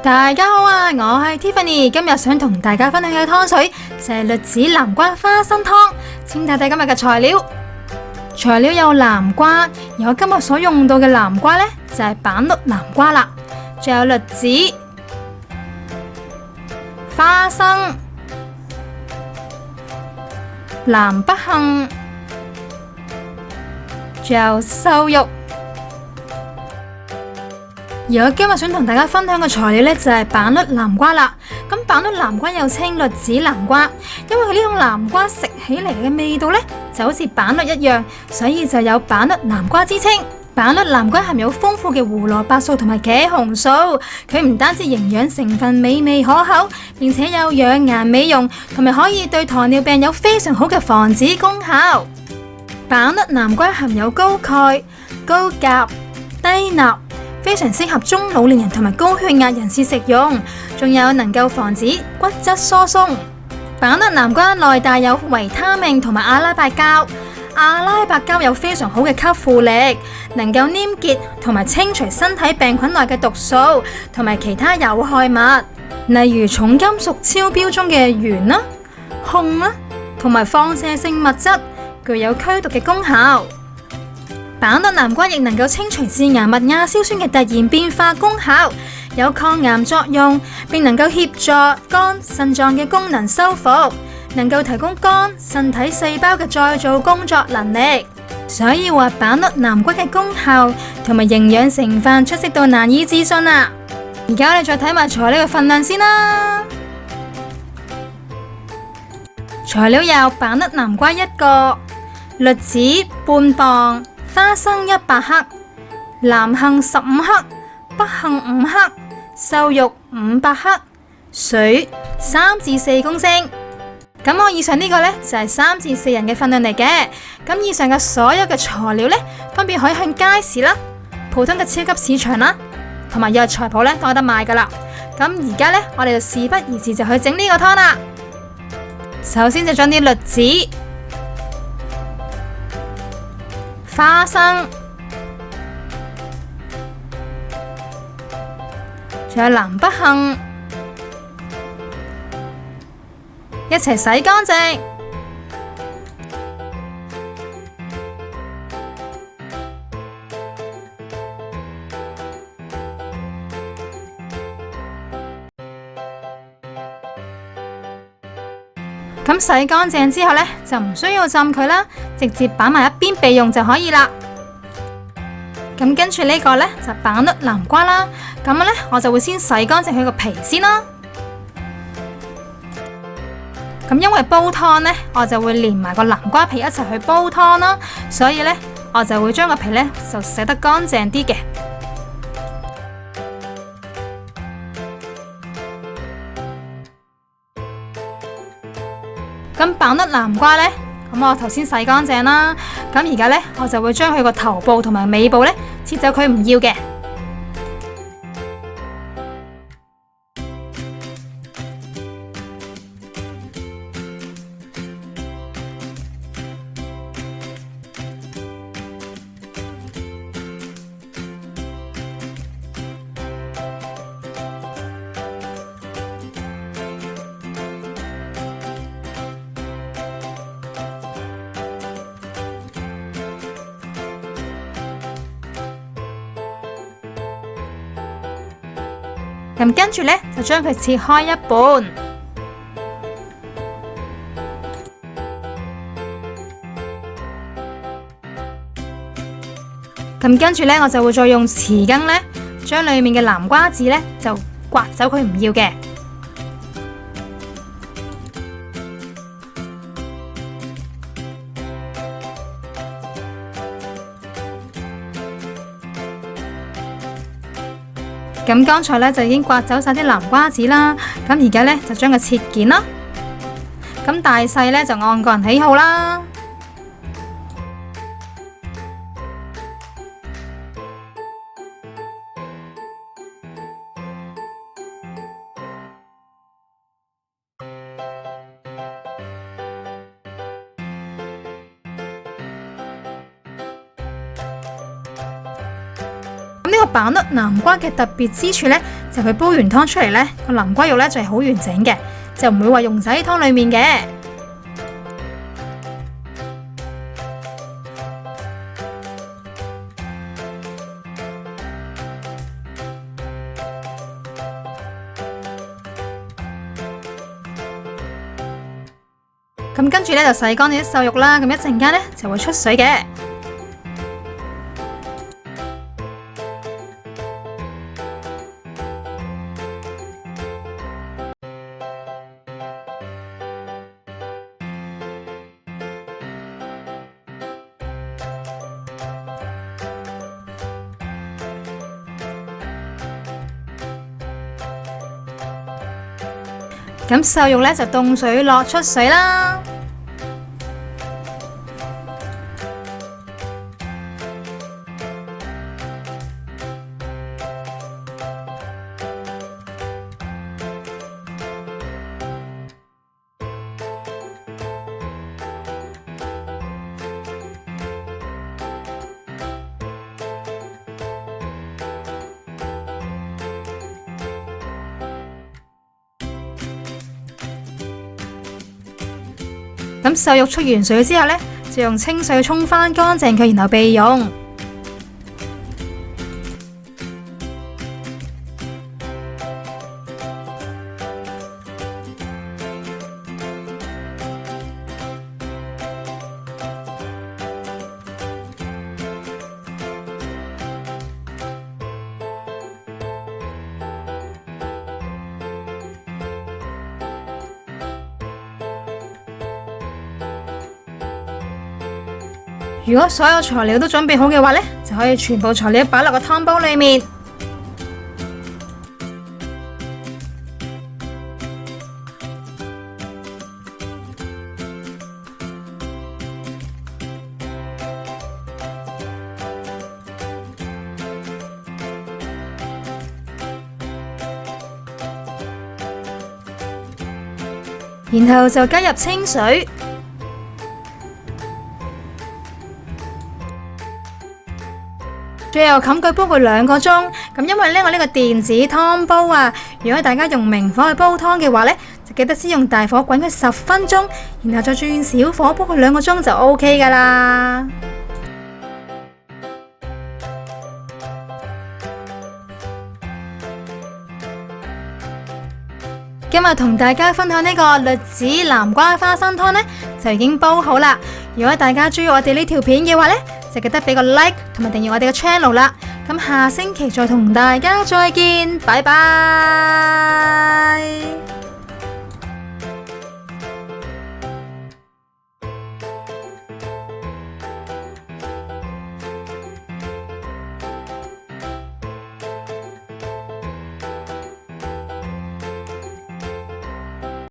大家好啊，我係 Tiffany， 今日想同大家分享嘅湯水就係栗子南瓜花生湯。先睇睇今日嘅材料，材料有南瓜，我今日所用到嘅南瓜呢，就係板栗南瓜啦，仲有栗子、花生、南北杏，仲有瘦肉。而我今日想同大家分享嘅材料呢，就係板栗南瓜啦。咁板栗南瓜又稱栗子南瓜，因為佢呢種南瓜食起嚟嘅味道呢，就好似板栗一樣，所以就有板栗南瓜之稱。板栗南瓜含有豐富嘅胡蘿蔔素同埋茄紅素，佢唔單止營養成分美味可口，並且有養顏美容，同埋可以對糖尿病有非常好嘅防止功效。板栗南瓜含有高鈣、高鉀、低鈉，非常適合中老年人同埋高血壓人士食用，仲有能夠防止骨質疏鬆。板栗南瓜內帶有維他命同埋阿拉伯膠，阿拉伯膠有非常好嘅吸附力，能夠黏結同埋清除身體病菌內嘅毒素同埋其他有害物，例如重金屬超標中嘅鉛啦、汞啦，同埋放射性物質，具有驅毒嘅功效。板栗南瓜亦能夠清除致癌物亞硝酸嘅突然變化功效，有抗癌作用，並能夠協助肝、腎臟嘅功能修復，能夠提供肝、腎體細胞嘅再造工作能力。所以話板栗南瓜嘅功效同埋營養成分出色到難以置信啊！而家我哋再睇埋材料嘅份量先啦。材料有板栗南瓜1個，栗子半磅，花生100克，南杏15克，北杏5克，瘦肉500克，水3至4公升。咁我以上呢個呢，就係3至4人嘅份量嚟嘅。咁以上嘅所有嘅材料呢，分別可以向街市啦、普通嘅超級市場啦，同埋藥材鋪呢都有得賣噶啦。咁而家呢，我哋就事不宜遲，就去整呢個湯啦。首先就將啲栗子、花生，仲有南北杏一齊洗乾淨。咁洗乾淨之後呢，就唔需要浸佢啦，直接擺埋一邊備用就可以啦。咁跟住呢個呢，就板栗南瓜啦。咁呢，我就會先洗乾淨佢個皮先啦。咁因為煲湯呢，我就會連埋個南瓜皮一齊去煲湯啦，所以呢，我就會將個皮呢就洗得乾淨啲嘅。咁板栗南瓜呢，咁我頭先洗乾淨啦，咁而家呢，我就會將佢個頭部同埋尾部呢切走佢唔要嘅。咁跟住呢，就將佢切開一半。咁跟住呢，我就會再用匙羹呢，將裏面嘅南瓜籽呢，就刮走佢唔要嘅。咁剛才呢，就已經刮走晒啲南瓜籽啦，咁而家呢，就將佢切件啦。咁大細呢，就按個人喜好啦。咁呢個板栗南瓜嘅特別之處呢，就佢煲完湯出嚟呢，個南瓜肉呢就係好完整嘅，就唔會話溶晒喺湯裡面嘅。咁跟住呢，就洗乾你啲瘦肉啦，咁一陣間呢，就會出水嘅。咁瘦肉呢，就凍水落出水啦。咁瘦肉出完水之後呢，就用清水沖返乾淨佢，然後備用。如果所有材料都準備好嘅話呢，就可以全部材料擺落個湯煲裏面。然後就加入清水。最後冚佢煲佢2個鐘，咁因為呢我呢個電子湯煲啊，如果大家用明火去煲湯嘅話呢，就記得先用大火滾佢10分鐘，然後再轉小火煲佢2個鐘就 OK 噶啦。今日同大家分享呢個栗子南瓜花生湯呢，就已經煲好啦。如果大家中意我哋呢條片嘅話呢，就記得俾個 like 同埋訂閱我哋嘅 channel 啦。咁下星期再同大家再見，拜拜。